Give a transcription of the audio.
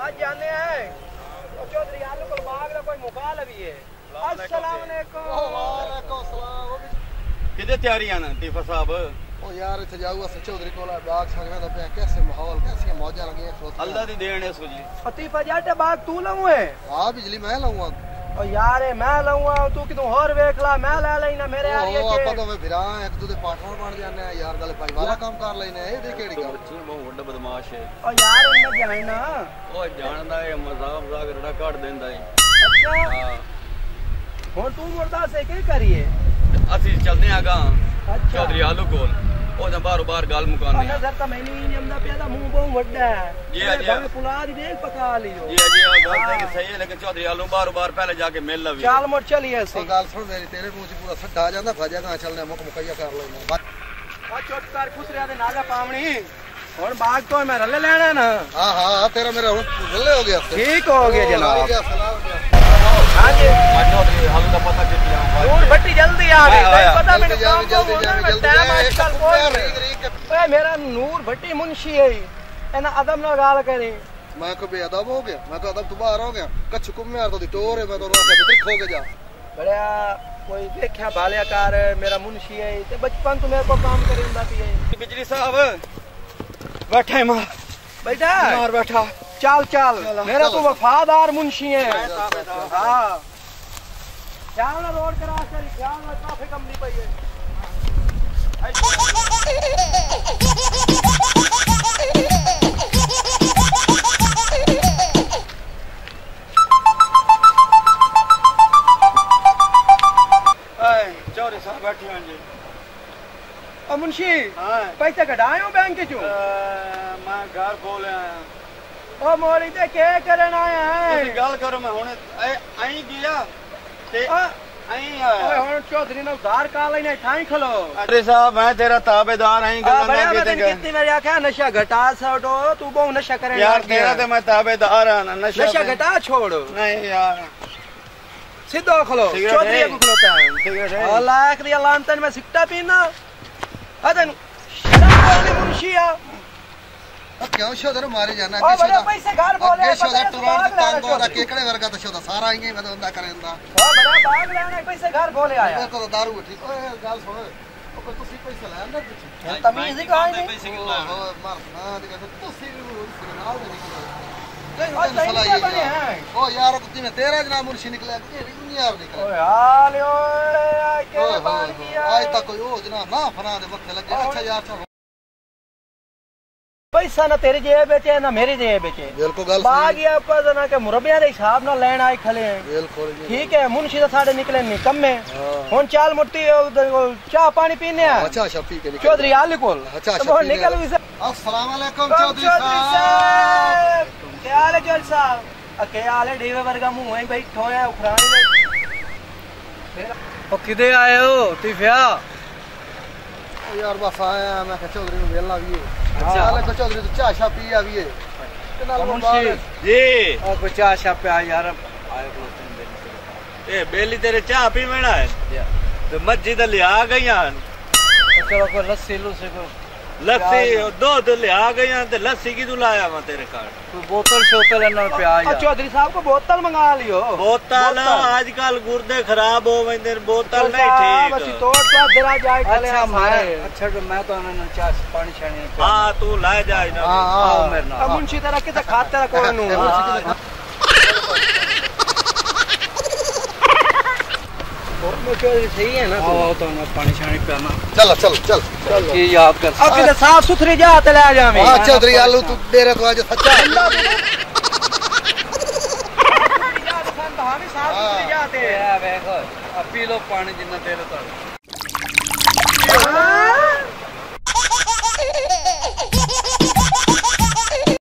आज जाने हैं तो चौधरी आलू को बाग में कोई मुकाल भी है। अस्सलाम वालेकुम। वालेकुम सलाम। किदे तैयारियां ना टीफा साहब? ओ यार इथे जाऊगा से चौधरी कोला बाग संग में तो पे कैसे माहौल कैसी मौजा लगी है। अल्लाह दी देन है सुजी। अतीफा जाटे बाग तू लऊं है? हां बिजली मैं लऊंगा। ओ यार मैं लऊंगा तू कितों और देख ला मैं ले लेना मेरे यार ये आपा तो मैं भिरा एक दूसरे पार्टनर बन जाने यार गल भाई वाला काम कर लेने ए दे केड़ी गल बच्चे बहुत बड़ा बदमाश है। ओ यार इन्ने जान ना ओ जानदा है मजाक मजाक रड़ा काट देंदा है। अच्छा हां हुन तू मुर्दा से के करिए असि चलदे आगा अच्छा चौधरी आलू कोल ओ ना बार बार गाल मुकाने नजर तो मैंने नहीं जमदा पिया मुंह बहुत बड़ा है जी जी पुलाद देख पका लियो जी जी बात है कि सही है लेकिन चौधरी आलू बार बार पहले जाके मिल लवी चाल मोड़ चलिए से गल सुन मेरी तेरे मुंह से पूरा सड्डा आ जांदा भजा कहां चलने मुक मुकैया कर लेना आ चुप कर खुसरिया दे नागा पावनी और बाग तो मैं रले लेना ना। हां हां तेरा मेरा रले हो गया ठीक हो गया जनाब। हां जी चौधरी आलू का पता चल गया दूर भट्टी जल्दी आ गई पता मैंने काम जल्दी टाइम आजकल कोई ओए मेरा नूर भट्टी मुंशी है एना अदब ना गाल करे मैं को बेअदब हो गया मैं तो अदब तो बाहर हो गया कच्छ कुम्मे यार तो दी टोर है मैं तो रोके भीतर खो के जा बड़ा कोई देखया भालिया कार मेरा मुंशी है ते बचपन तो मेरे को काम करेंदा पी है। बिजली साहब बैठे मां बैठा मार बैठा चल चल मेरा तो वफादार मुंशी है। हां ख्याल ना रोड करा कर ख्याल ना ट्रैफिक कम नहीं पई है। चौधरी साहब बैठे हैं जी। ओ मुंशी हां पैसे कढायो बैंक चो मैं घर खोल आया। ओ मोरी ते के करन आया है ਤੁਸੀਂ ਗੱਲ ਕਰੋ ਮੈਂ ਹੁਣ ਐਂ ਗਿਆ ਤੇ ਐਂ ਆਇਆ। ओए हुन चौधरी ने उधार का लेने ठाई खलो। चौधरी साहब मैं तेरा ताबेदार ऐं गल्ला ना कीते गए। कितनी मेरी आख्या नशा घटा छोड़ो तू बहु नशा करे यार तेरा ते मैं ताबेदार हां नशा घटा छोड़ नहीं यार सीधो खलो चौधरी को खलोता है सिगरेट है ओ लाख दिया लांतन में सिक्टा पीना अदन शराब मुंशिया क्यों शोधर मारे जाना ओ बड़े पैसे घर बोले के शोधर टुरान तांगो दा केकड़े वर्गा तो शोधा सारा आएंगे मैं तो अंदा करेंदा ओ बड़ा बाग लेने पैसे घर बोले आया को दारू ठीक ओए गाल सुन ओ तुसी पैसे ले अंदर कुछ तमीज ही काई नहीं पैसे कितना ओ मार ना दिखा तुसी नाल नहीं ओ सही बने हैं ओ यार कुत्ती में तेरा जना मुर्शी निकला के यार निकला ओ हाल ओए के बात किया आज तक कोई ओ जना ना फना दे वक्त लगे अच्छा यार चलो पैसा ना तेरी जेब बेचे ना मेरी जेब बेचे बिल्कुल गल बाग या पर ना के मुरबिया दे हिसाब ना लेन आए खले हैं बिल्कुल ठीक है मुंशी तो साडे निकले नहीं कम में हुन चाल मुट्टी चाय पानी पीने आ अच्छा अच्छा पी के चौधरी आली कोल अच्छा तो निकल भी अस्सलाम वालेकुम चौधरी साहब क्या हाल है चौधरी साहब के हाल है डेवे वर्गा मुंह है बैठो है उखरानी ओ किदे आए हो तिफिया यार बस आया मैं चौधरी ਨੂੰ ਮਿਲਣਾ ਵੀ ਹੈ अच्छा ले चौधरी तो चाय शा पी आ भी है ते नाल मुंशी जी ओ को चाय शा पे यार आए को ए बेली तेरे चाह पी मेना है तो मस्जिद ले आ गईयां चलो को लस्सी लूसी को लस्सी दो तो ले आ गईयां ते लस्सी की तू लाया मैं तेरे कार तू बोतल शोतल ना प्याज चौधरी साहब को बोतल मंगा लियो बोतल आजकल गुर्दे खराब हो गए बोतल नहीं ठीक बस तोड़ तो दरा जाए खले हमारे अच्छा तो मैं तो ना चाय पानी छाने हां तू ले जा ना हां मेरे ना मुंशी तेरा के खाते रखो नु सही है ना तो मैं पानी छानी पियाना चलो चल चल ये याद कर अब किधर साफ सुथरी जात ले जावे हां चौधरी आलू तू डेरे तो आज सच्चा हम साफ सुथरी जाते हैं देखो अब पी लो पानी जितना तेरे तो